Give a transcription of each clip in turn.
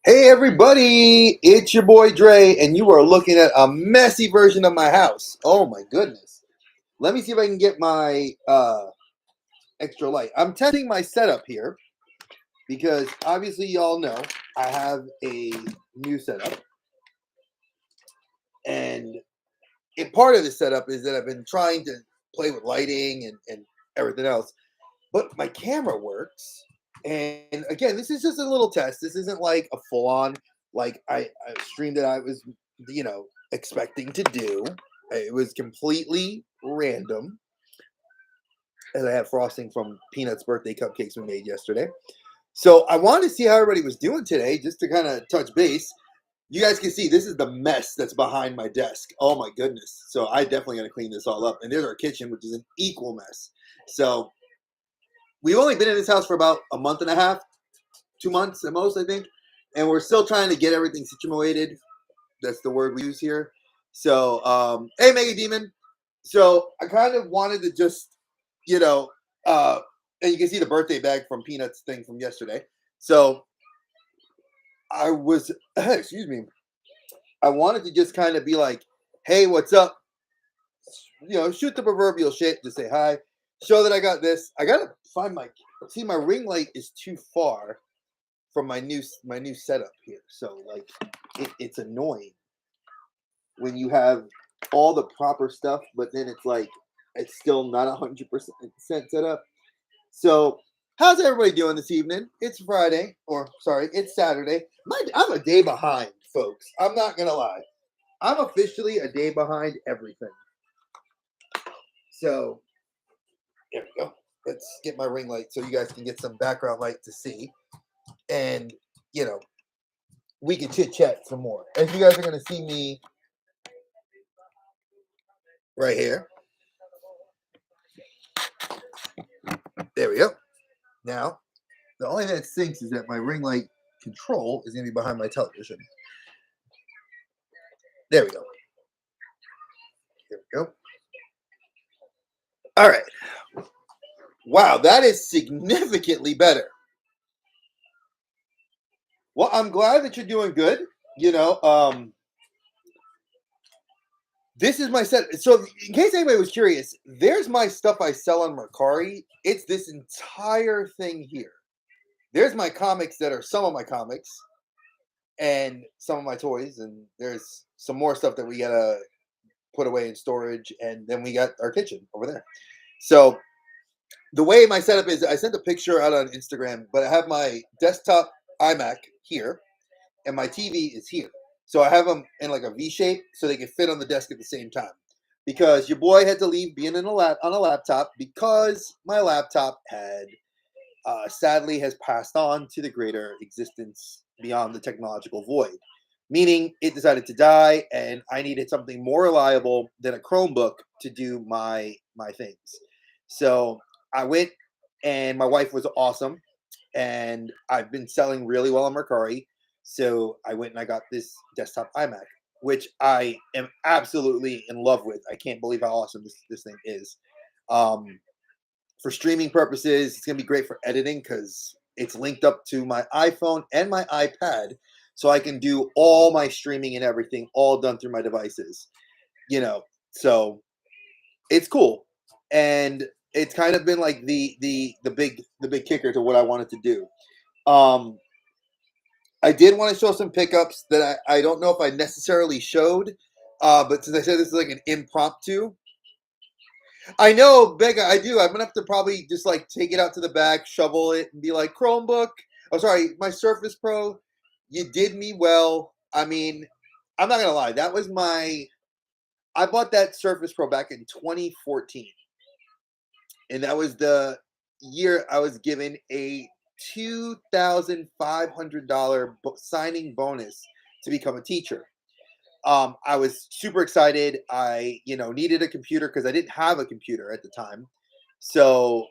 Hey everybody, it's your boy Dre, and you are looking at a messy version of my house. Oh my goodness. Let me see if I can get my extra light. I'm testing my setup here because obviously y'all know I have a new setup. And part of the setup is that I've been trying to play with lighting and everything else. But my camera works. And again, this is just a little test. This isn't like a full on, like I stream that I was, expecting to do. It was completely random. And I had frosting from Peanut's birthday cupcakes we made yesterday. So I wanted to see how everybody was doing today, just to kind of touch base. You guys can see this is the mess that's behind my desk. Oh my goodness. So I definitely got to clean this all up. And there's our kitchen, which is an equal mess. So we've only been in this house for about a month and a half, 2 months at most, I think. And we're still trying to get everything situated. That's the word we use here. So, hey, Mega Demon. So I kind of wanted to just, you know, uh, and you can see the birthday bag from Peanuts thing from yesterday. So I was, excuse me, I wanted to just kind of be like, hey, what's up? Shoot the proverbial shit, just say hi, show that I got this. I gotta find my ring light is too far from my new setup here. So like it's annoying when you have all the proper stuff, but then it's like it's still not 100% set up. So how's everybody doing this evening? It's Friday, or sorry, it's Saturday. I'm a day behind, folks. I'm not gonna lie. I'm officially a day behind everything. So there we go. Let's get my ring light so you guys can get some background light to see. And, you know, we can chit chat some more. As you guys are going to see me right here. There we go. Now, the only thing that stinks is that my ring light control is going to be behind my television. There we go. Here we go. All right. Wow, that is significantly better. Well, I'm glad that you're doing good. You know, this is my set. So, in case anybody was curious, there's my stuff I sell on Mercari. It's this entire thing here. There's my comics that are some of my comics and some of my toys, and there's some more stuff that we gotta put away in storage, and then we got our kitchen over there. So, the way my setup is, I sent a picture out on Instagram, but I have my desktop iMac here, and my TV is here. So I have them in like a V shape so they can fit on the desk at the same time. Because your boy had to leave being on a laptop because my laptop had sadly has passed on to the greater existence beyond the technological void. Meaning it decided to die, and I needed something more reliable than a Chromebook to do my things. So I went, and my wife was awesome, and I've been selling really well on Mercari. So I went and I got this desktop iMac, which I am absolutely in love with. I can't believe how awesome this thing is. Um, for streaming purposes, it's gonna be great for editing because it's linked up to my iPhone and my iPad, so I can do all my streaming and everything all done through my devices. So it's cool, and it's kind of been like the big kicker to what I wanted to do. Um, I did want to show some pickups that I don't know if I necessarily showed, but since I said this is like an impromptu, I know, Becca, I do. I'm gonna have to probably just like take it out to the back, shovel it, and be like, Chromebook. Oh, sorry, my Surface Pro. You did me well. I mean, I'm not gonna lie. That was my. I bought that Surface Pro back in 2014, and that was the year I was given a $2,500 signing bonus to become a teacher. I was super excited. I, needed a computer because I didn't have a computer at the time. So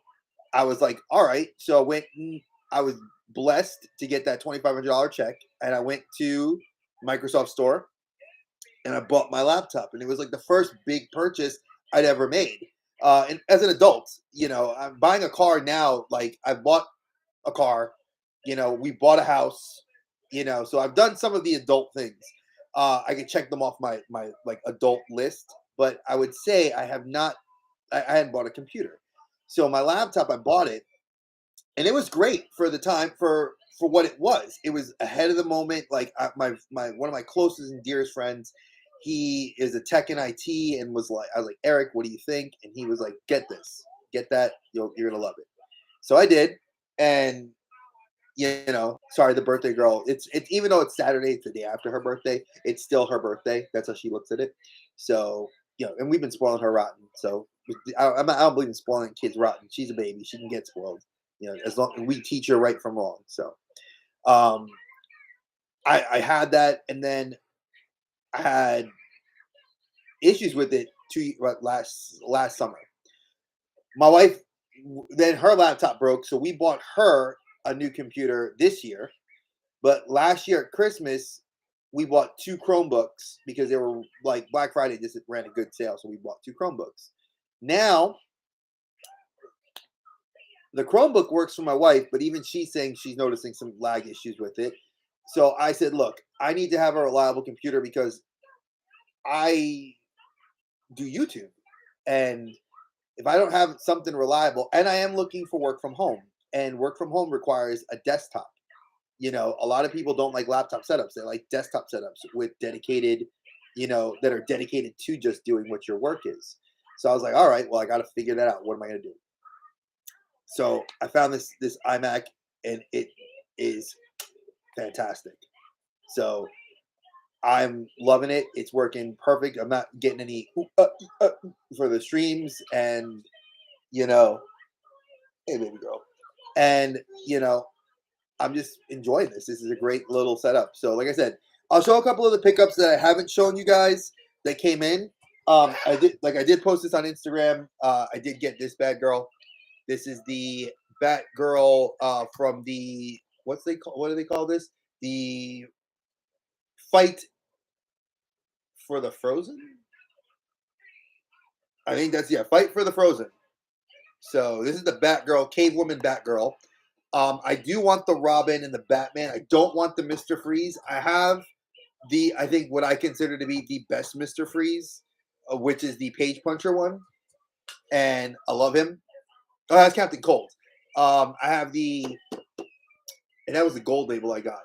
I was like, all right. So I went and I was blessed to get that $2,500 check. And I went to Microsoft Store and I bought my laptop. And it was like the first big purchase I'd ever made. And as an adult, I'm buying a car now. Like I bought a car, we bought a house. So I've done some of the adult things. I could check them off my like adult list, but I would say I have not. I hadn't bought a computer, so my laptop I bought it, and it was great for the time for what it was. It was ahead of the moment. Like my one of my closest and dearest friends, he is a tech in IT, and I was like, Eric, what do you think? And he was like, get this, get that, you're gonna love it. So I did, and sorry, the birthday girl. It's even though it's Saturday, it's the day after her birthday. It's still her birthday. That's how she looks at it. So and we've been spoiling her rotten. So I don't believe in spoiling kids rotten. She's a baby. She can get spoiled. As long as we teach her right from wrong. So, um, I had that, and then I had issues with it last summer. My wife, then her laptop broke, so we bought her a new computer this year. But last year at Christmas, we bought 2 Chromebooks because they were like Black Friday just ran a good sale, so we bought 2 Chromebooks. Now, the Chromebook works for my wife, but even she's saying she's noticing some lag issues with it. So I said, look, I need to have a reliable computer because I do YouTube. And if I don't have something reliable, and I am looking for work from home, and work from home requires a desktop. A lot of people don't like laptop setups. They like desktop setups with dedicated, that are dedicated to just doing what your work is. So I was like, all right, well, I got to figure that out. What am I going to do? So I found this iMac, and it is fantastic. So I'm loving it. It's working perfect. I'm not getting any for the streams, and hey, baby girl, and I'm just enjoying this. This is a great little setup. So, like I said, I'll show a couple of the pickups that I haven't shown you guys that came in. I did post this on Instagram. I did get this bad girl. This is the Batgirl from the what do they call this? The Fight for the Frozen. I think that's Fight for the Frozen. So this is the Batgirl, Cave Woman Batgirl. I do want the Robin and the Batman. I don't want the Mr. Freeze. I have I think what I consider to be the best Mr. Freeze, which is the Page Puncher one, and I love him. Oh, that's Captain Cold. I have and that was the gold label I got.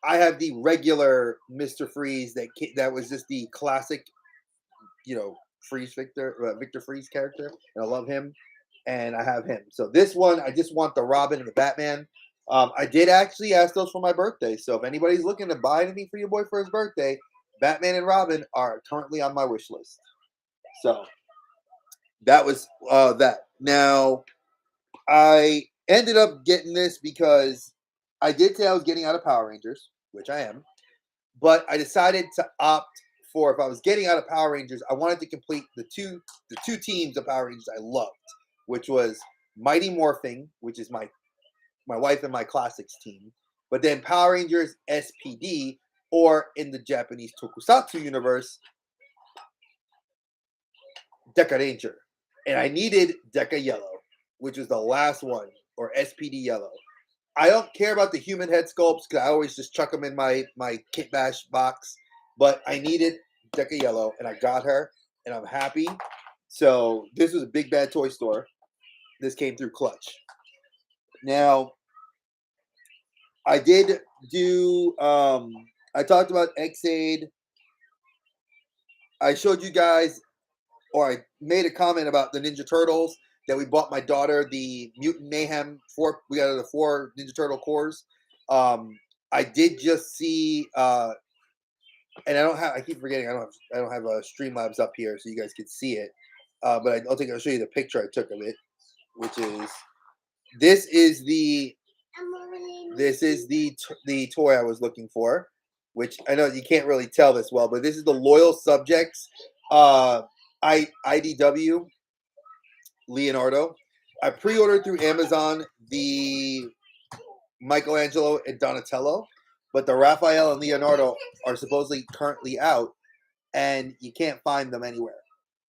I have the regular Mr. Freeze that was just the classic, Freeze Victor Freeze character, and I love him, and I have him. So this one, I just want the Robin and the Batman. I did actually ask those for my birthday, so if anybody's looking to buy anything for your boy for his birthday, Batman and Robin are currently on my wish list. So that was that. Now, I ended up getting this because I did say I was getting out of Power Rangers, which I am, but I decided to opt for, if I was getting out of Power Rangers, I wanted to complete the two teams of Power Rangers I loved, which was Mighty Morphing, which is my wife and my classics team, but then Power Rangers SPD, or in the Japanese Tokusatsu universe, Deca Ranger. And I needed Deca Yellow, which was the last one, or SPD Yellow. I don't care about the human head sculpts because I always just chuck them in my Kit Bash box. But I needed Deca Yellow, and I got her, and I'm happy. So this was a Big Bad Toy Store. This came through Clutch. Now, I did do, I talked about X-Aid. I showed you guys, or I made a comment about the Ninja Turtles that we bought my daughter, the Mutant Mayhem 4. We got the 4 Ninja Turtle cores. I did just see, and I keep forgetting, I don't have Streamlabs up here so you guys can see it. But I'll show you the picture I took of it, which is, this is the toy I was looking for, which I know you can't really tell this well, but this is the Loyal Subjects IDW Leonardo. I pre-ordered through Amazon the Michelangelo and Donatello, but the Raphael and Leonardo are supposedly currently out, and you can't find them anywhere.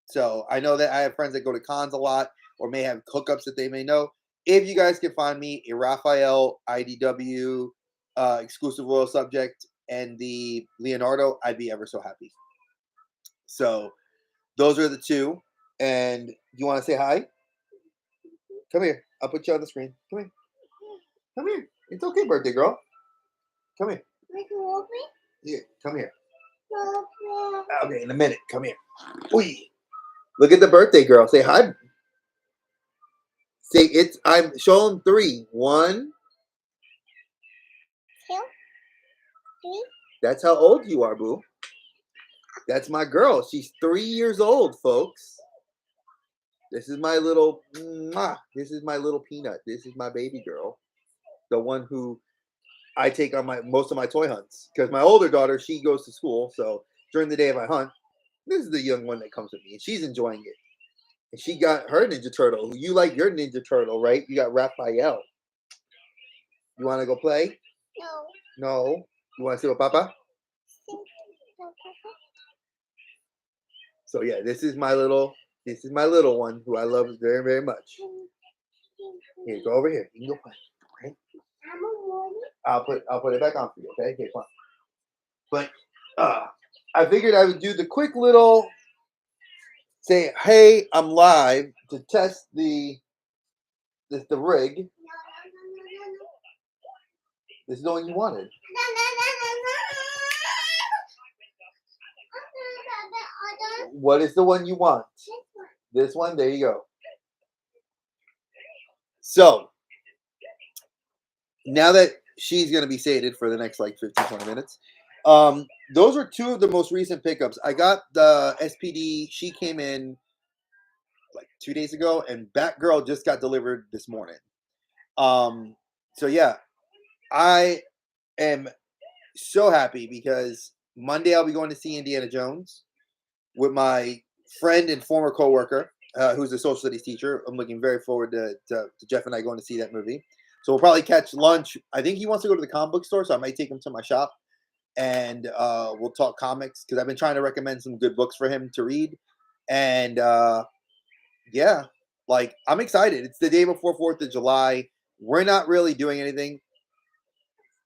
So I know that I have friends that go to cons a lot, or may have hookups that they may know. If you guys can find me a Raphael IDW exclusive royal subject, and the Leonardo, I'd be ever so happy. So those are the two. And you want to say hi? Come here. I'll put you on the screen. Come here. Come here. It's okay, birthday girl. Come here. Here, come here. Okay, in a minute. Come here. Ooh. Look at the birthday girl. Say hi. Say it's. I'm showing 3. 1. 2, 3. That's how old you are, boo. That's my girl. She's 3 years old, folks. This is my little. This is my little peanut. This is my baby girl. The one who I take on most of my toy hunts, because my older daughter, she goes to school, so during the day if I hunt, this is the young one that comes with me, and she's enjoying it. And she got her Ninja Turtle. You like your Ninja Turtle, right? You got Raphael. You want to go play? No. No. You want to sit with Papa? So yeah, this is my little one who I love very, very much. Here, go over here. You can go play. Okay? I'll put it back on for you. Okay, okay, fine. But I figured I would do the quick little say, hey, I'm live to test the rig. This is the one you wanted. What is the one you want? This one. There you go. So now that she's going to be sated for the next like 15, 20 minutes, those are 2 of the most recent pickups. I got the SPD. She came in like 2 days ago, and Batgirl just got delivered this morning. So yeah, I am so happy because Monday I'll be going to see Indiana Jones with my friend and former coworker, who's a social studies teacher. I'm looking very forward to Jeff and I going to see that movie. So we'll probably catch lunch. I think he wants to go to the comic book store, so I might take him to my shop, and we'll talk comics, because I've been trying to recommend some good books for him to read. And yeah, like, I'm excited. It's the day before 4th of July. We're not really doing anything.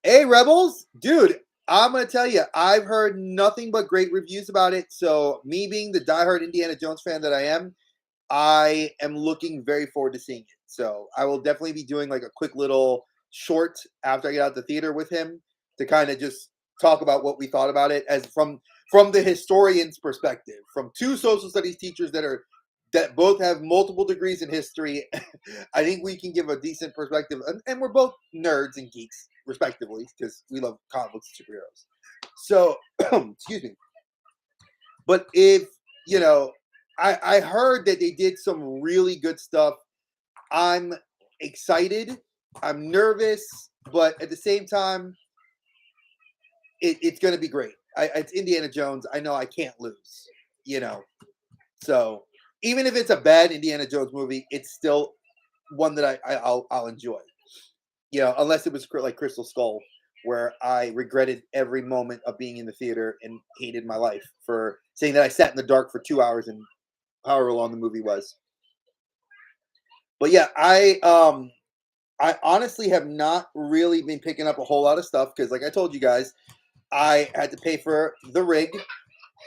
Hey, Rebels, dude, I'm going to tell you, I've heard nothing but great reviews about it. So me being the diehard Indiana Jones fan that I am looking very forward to seeing it. So I will definitely be doing like a quick little short after I get out the theater with him to kind of just talk about what we thought about it, as from the historian's perspective, from 2 social studies teachers that both have multiple degrees in history. I think we can give a decent perspective, and we're both nerds and geeks, respectively, because we love comic books and superheroes. So, excuse me. But if, I heard that they did some really good stuff. I'm excited. I'm nervous, but at the same time, it's going to be great. It's Indiana Jones. I know I can't lose, So even if it's a bad Indiana Jones movie, it's still one that I'll enjoy. Unless it was like Crystal Skull, where I regretted every moment of being in the theater and hated my life for saying that I sat in the dark for 2 hours and however long the movie was. But yeah, I honestly have not really been picking up a whole lot of stuff, because like I told you guys, I had to pay for the rig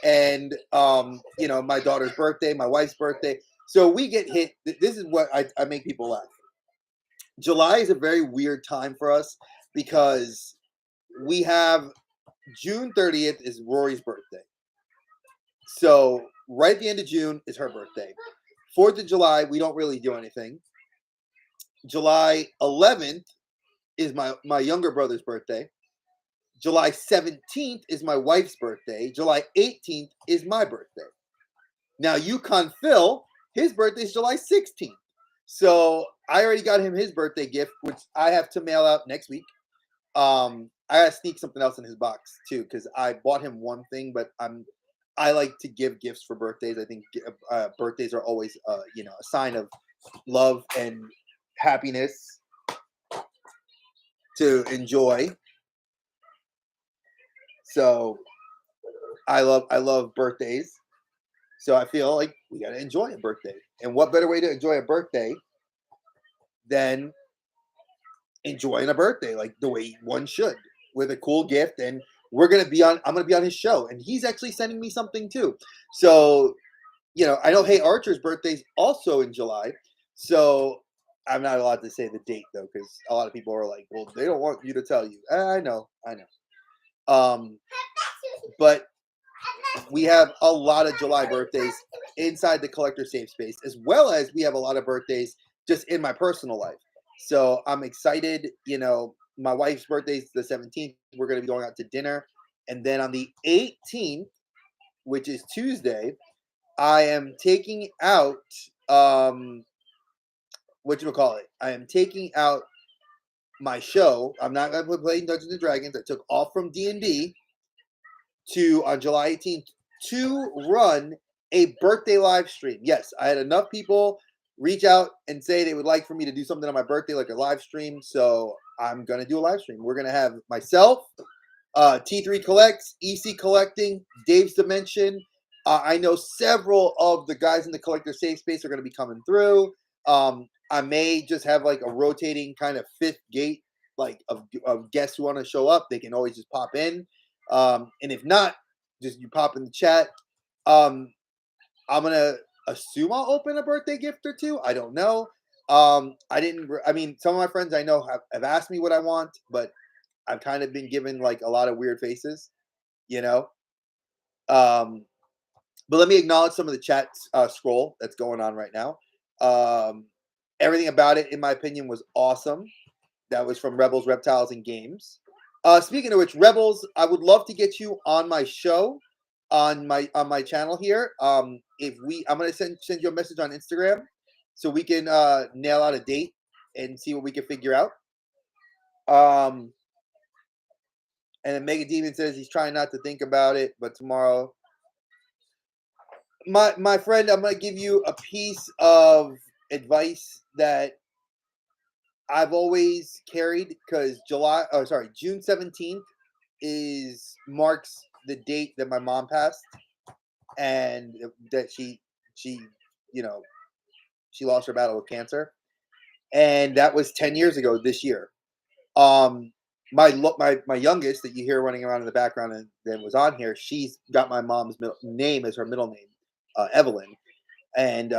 and my daughter's birthday, my wife's birthday. So we get hit. This is what I make people laugh. July is a very weird time for us, because we have June 30th is Rory's birthday. So right at the end of June is her birthday. 4th of July, we don't really do anything. July 11th is my younger brother's birthday. July 17th is my wife's birthday. July 18th is my birthday. Now, Yukon Phil, his birthday is July 16th. So I already got him his birthday gift, which I have to mail out next week. I gotta sneak something else in his box too, because I bought him one thing, but I like to give gifts for birthdays. I think birthdays are always a sign of love and happiness to enjoy. So I love birthdays. So I feel like we gotta enjoy a birthday. And what better way to enjoy a birthday than enjoying a birthday like the way one should? with a cool gift, and I'm gonna be on his show, and he's actually sending me something too. So, I know Hey Archer's birthday's also in July, so I'm not allowed to say the date though, because a lot of people are like, well, they don't want you to tell you. I know. But we have a lot of July birthdays inside the collector safe space, as well as we have a lot of birthdays just in my personal life. So I'm excited. My wife's birthday's the 17th. We're going to be going out to dinner. And then on the 18th, which is Tuesday, I am taking out, I am taking out my show. I'm not going to be playing Dungeons and Dragons. I took off from D&D on July 18th to run a birthday live stream. Yes, I had enough people reach out and say they would like for me to do something on my birthday, like a live stream. So I'm going to do a live stream. We're going to have myself, T3 Collects, EC Collecting, Dave's Dimension. I know several of the guys in the collector safe space are going to be coming through. I may just have like a rotating kind of fifth gate, like of guests who want to show up. They can always just pop in. And if not, just you pop in the chat. I'm gonna assume I'll open a birthday gift or two. I don't know. I mean, some of my friends I know have asked me what I want, but I've kind of been given like a lot of weird faces, you know. But let me acknowledge some of the chat scroll that's going on right now. Everything about it, in my opinion, was awesome. That was from Rebels, Reptiles, and Games. Speaking of which, Rebels, I would love to get you on my show, on my channel here. I'm gonna send you a message on Instagram so we can nail out a date and see what we can figure out. And then Mega Demon says he's trying not to think about it, but tomorrow. My friend, I'm gonna give you a piece of advice that I've always carried, because June 17th marks the date that my mom passed, and that she lost her battle with cancer, and that was 10 years ago this year. My youngest that you hear running around in the background and that was on here, she's got my mom's name as her middle name, Evelyn, and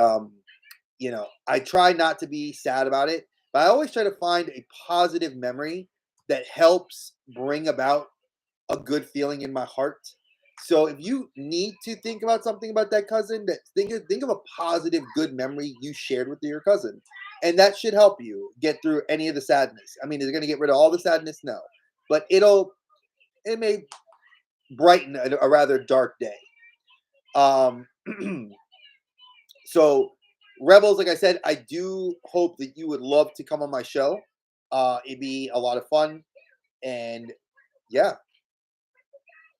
I try not to be sad about it, but I always try to find a positive memory that helps bring about a good feeling in my heart. So if you need to think about something about that cousin, think of a positive, good memory you shared with your cousin, and that should help you get through any of the sadness. I mean, is it going to get rid of all the sadness? No, but it may brighten a rather dark day. So Rebels, like I said, I do hope that you would love to come on my show. It'd be a lot of fun, and yeah.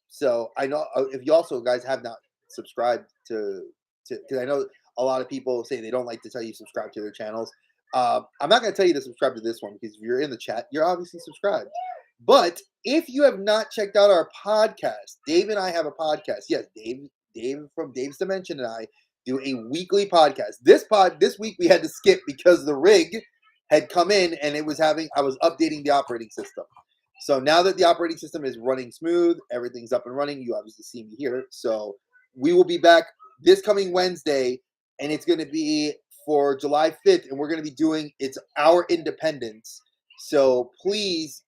So I know if you also guys have not subscribed to, because I know a lot of people say they don't like to tell you subscribe to their channels. I'm not going to tell you to subscribe to this one, because if you're in the chat, you're obviously subscribed. But if you have not checked out our podcast, Dave and I have a podcast. Yes, Dave from Dave's Dimension and I do a weekly podcast. This week we had to skip because the rig had come in and I was updating the operating system. So now that the operating system is running smooth, everything's up and running, you obviously see me here. So we will be back this coming Wednesday, and it's going to be for July 5th, and we're going to be doing It's Our Independence. So please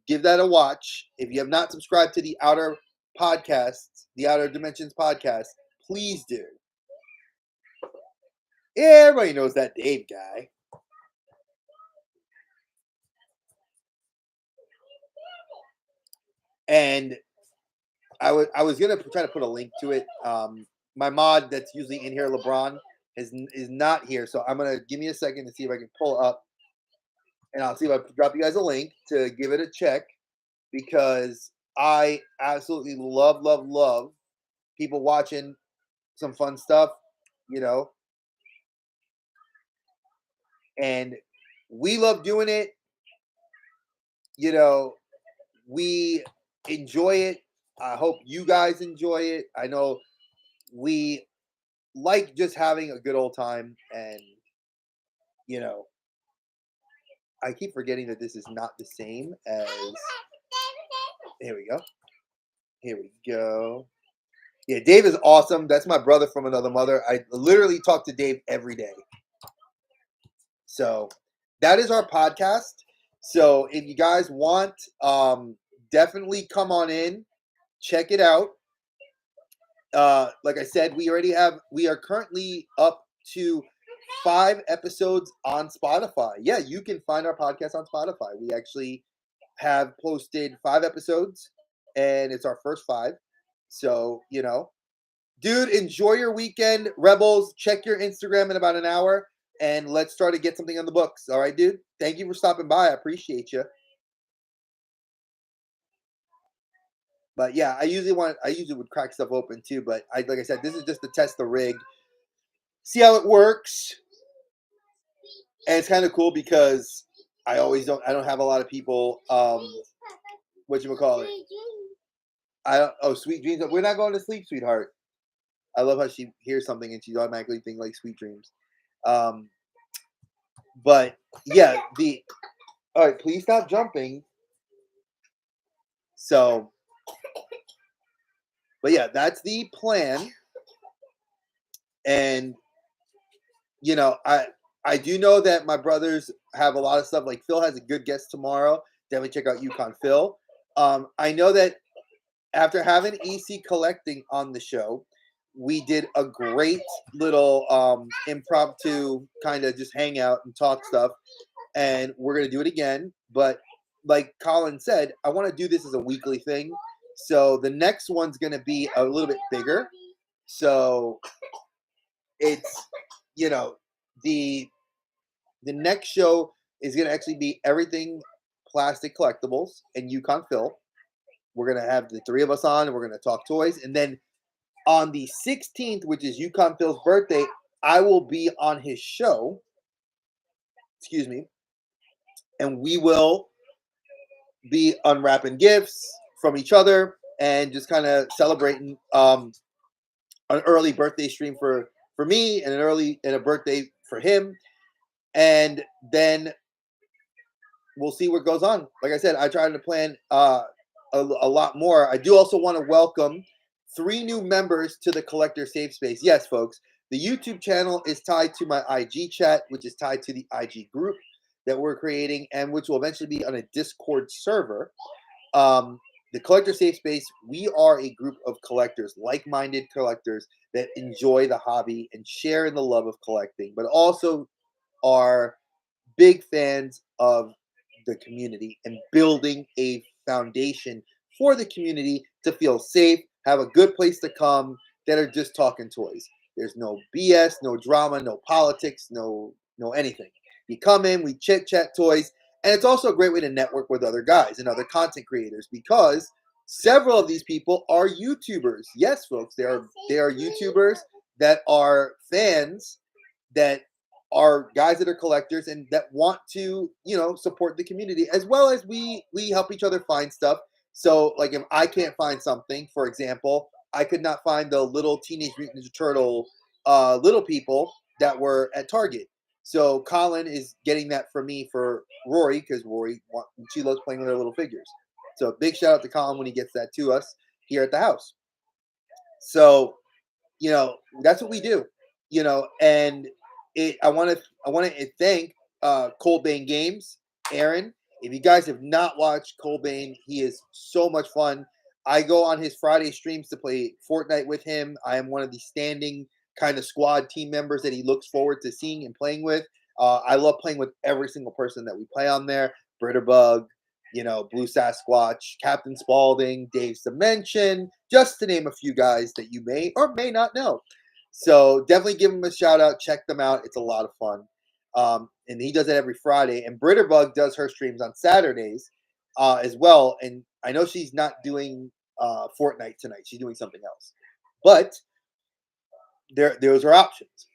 give that a watch. If you have not subscribed to the Outer Podcast, the Outer Dimensions podcast, please do. Yeah, everybody knows that Dave guy. And I was gonna try to put a link to it. My mod that's usually in here, LeBron, is not here, so I'm gonna give me a second to see if I can pull up, and I'll see if I can drop you guys a link to give it a check, because I absolutely love people watching some fun stuff, and we love doing it. We enjoy it. I hope you guys enjoy it. I know we like just having a good old time, and I keep forgetting that this is not the same as Here we go. Here we go. Yeah, Dave is awesome. That's my brother from another mother. I literally talk to Dave every day. So that is our podcast. So if you guys want, definitely come on in, check it out. Like I said, we are currently up to 5 episodes on Spotify. Yeah, you can find our podcast on Spotify. We actually have posted 5 episodes, and it's our first 5. So, dude, enjoy your weekend. Rebels, check your Instagram in about an hour, and let's try to get something on the books. All right, dude? Thank you for stopping by. I appreciate you. But yeah, I usually would crack stuff open too, but like I said, this is just to test the rig, see how it works. And it's kind of cool because I don't have a lot of people, whatchamacallit. Sweet dreams. We're not going to sleep, sweetheart. I love how she hears something and she automatically thinks like sweet dreams. But yeah, all right, please stop jumping. So, but yeah, that's the plan. And I do know that my brothers have a lot of stuff. Like Phil has a good guest tomorrow. Definitely check out Yukon Phil. I know that after having EC Collecting on the show, we did a great little impromptu kind of just hang out and talk stuff. And we're going to do it again. But like Colin said, I want to do this as a weekly thing. So the next one's going to be a little bit bigger. So it's, the next show is going to actually be everything plastic collectibles and Yukon Phil. We're going to have the 3 of us on, and we're going to talk toys. And then on the 16th, which is Yukon Phil's birthday, I will be on his show. Excuse me. And we will be unwrapping gifts from each other and just kind of celebrating an early birthday stream for me and a birthday for him. And then we'll see what goes on. Like I said, I tried to plan a lot more. I do also want to welcome 3 new members to the Collector Safe Space. Yes, folks, the YouTube channel is tied to my IG chat, which is tied to the IG group that we're creating, and which will eventually be on a Discord server. The Collector Safe Space, we are a group of collectors, like-minded collectors that enjoy the hobby and share in the love of collecting, but also are big fans of the community and building a foundation for the community to feel safe, have a good place to come, that are just talking toys. There's no BS, no drama, no politics, no anything. You come in, we chit chat toys, and it's also a great way to network with other guys and other content creators because several of these people are YouTubers. Yes, folks, they are YouTubers that are fans, that are guys that are collectors and that want to, support the community, as well as we help each other find stuff. So, like, if I can't find something, for example, I could not find the little Teenage Mutant Ninja Turtle little people that were at Target. So Colin is getting that for me for Rory, because she loves playing with her little figures. So big shout out to Colin when he gets that to us here at the house. So, that's what we do, and I want to thank Cold Bane Games, Aaron. If you guys have not watched Cold Bane, he is so much fun. I go on his Friday streams to play Fortnite with him. I am one of the standing kind of squad team members that he looks forward to seeing and playing with. I love playing with every single person that we play on there. Britterbug, Blue Sasquatch, Captain Spaulding, Dave's Dimension, just to name a few guys that you may or may not know. So definitely give them a shout out. Check them out. It's a lot of fun. And he does it every Friday. And Britterbug does her streams on Saturdays as well. And I know she's not doing Fortnite tonight. She's doing something else. But those are options.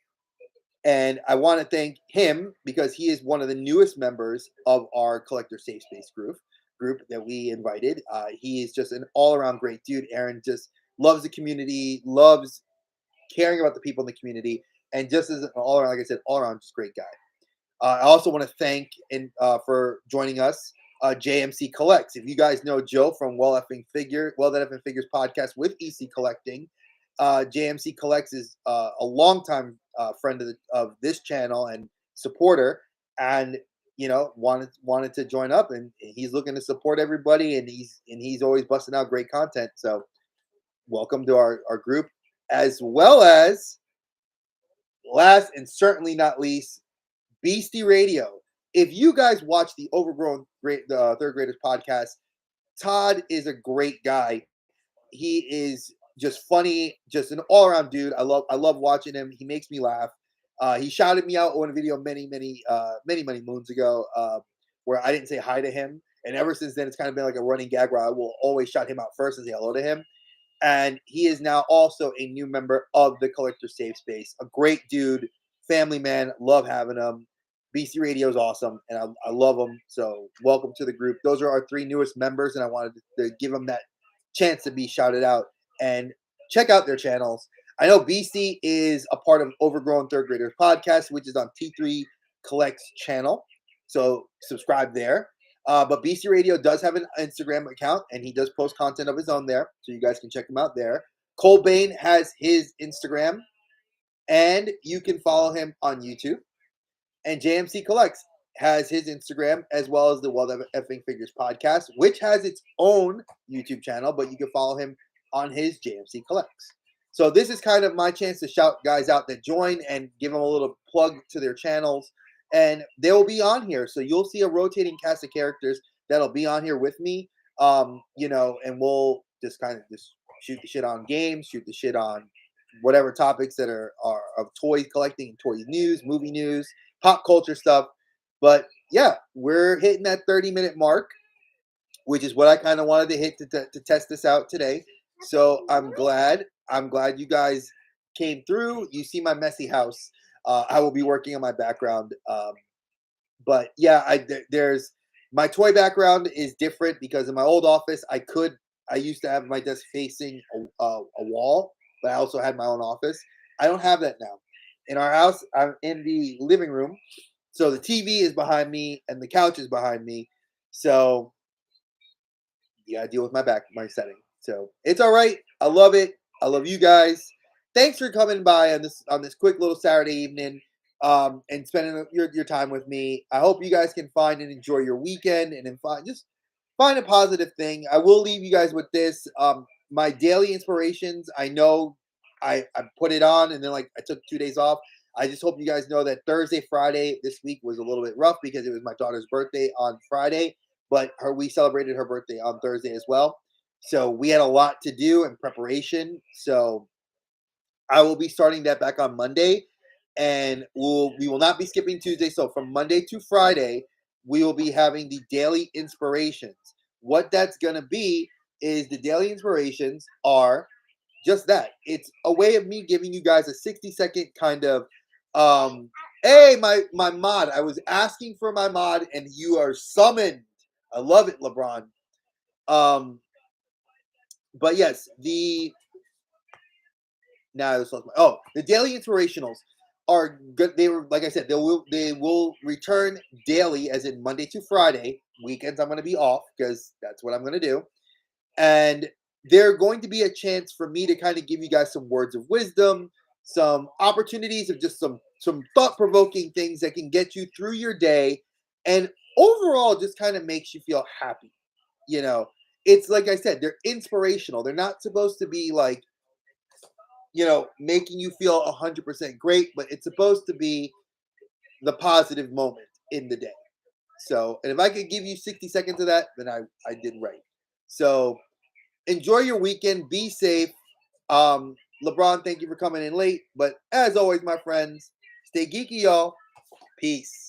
And I want to thank him because he is one of the newest members of our Collector Safe Space group that we invited. He is just an all-around great dude. Aaron just loves the community, loves caring about the people in the community, and just as an all-around, like I said, all-around just great guy. I also want to thank for joining us JMC Collects. If you guys know Joe from Well That Effing Figures podcast with EC Collecting, JMC Collects is a longtime friend of this channel and supporter, and wanted to join up, and he's looking to support everybody, and he's always busting out great content. So welcome to our group, as well as last and certainly not least, Beastie Radio. If you guys watch the Overgrown Third Graders podcast, Todd is a great guy. He is just funny, just an all-around dude. I love watching him. He makes me laugh. He shouted me out on a video many moons ago, where I didn't say hi to him, and ever since then it's kind of been like a running gag where I will always shout him out first and say hello to him. And he is now also a new member of the Collector Safe Space. A great dude, family man. Love having him. BC Radio is awesome, and I love them. So welcome to the group. Those are our 3 newest members, and I wanted to give them that chance to be shouted out. And check out their channels. I know BC is a part of Overgrown Third Graders podcast, which is on T3 Collects channel. So subscribe there. But BC Radio does have an Instagram account, and he does post content of his own there, so you guys can check him out there. Cole Bain has his Instagram, and you can follow him on YouTube. And JMC Collects has his Instagram, as well as the Well That Effing Figures podcast, which has its own YouTube channel, but you can follow him on his JMC Collects. So this is kind of my chance to shout guys out that join and give them a little plug to their channels. And they will be on here. So you'll see a rotating cast of characters that'll be on here with me. And we'll just kind of just shoot the shit on games, shoot the shit on whatever topics that are of toy collecting, toy news, movie news, pop culture stuff. But yeah, we're hitting that 30-minute mark, which is what I kind of wanted to hit to test this out today. So I'm glad you guys came through. You see my messy house. I will be working on my background. But yeah, there's my toy background is different because in my old office, I used to have my desk facing a wall, but I also had my own office. I don't have that now. In our house, I'm in the living room. So the TV is behind me and the couch is behind me. So you gotta deal with my setting. So it's all right. I love it. I love you guys. Thanks for coming by on this quick little Saturday evening, and spending your time with me. I hope you guys can find and enjoy your weekend, and find a positive thing. I will leave you guys with this. My daily inspirations. I know I put it on, and then I took 2 days off. I just hope you guys know that Thursday, Friday this week was a little bit rough because it was my daughter's birthday on Friday, but we celebrated her birthday on Thursday as well. So we had a lot to do in preparation. So I will be starting that back on Monday, and we will not be skipping Tuesday. So from Monday to Friday, we will be having the daily inspirations. What that's going to be is the daily inspirations are just that. It's a way of me giving you guys a 60-second kind of, hey, my mod. I was asking for my mod, and you are summoned. I love it, LeBron. But yes, the daily inspirationals are good. They were, like I said, they will return daily, as in Monday to Friday. Weekends I'm going to be off because that's what I'm going to do. And they're going to be a chance for me to kind of give you guys some words of wisdom, some opportunities of just some thought-provoking things that can get you through your day, and overall just kind of makes you feel happy. It's like I said, they're inspirational. They're not supposed to be making you feel 100% great, but it's supposed to be the positive moment in the day. So, and if I could give you 60 seconds of that, then I did right. So enjoy your weekend. Be safe. LeBron, thank you for coming in late. But as always, my friends, stay geeky, y'all. Peace.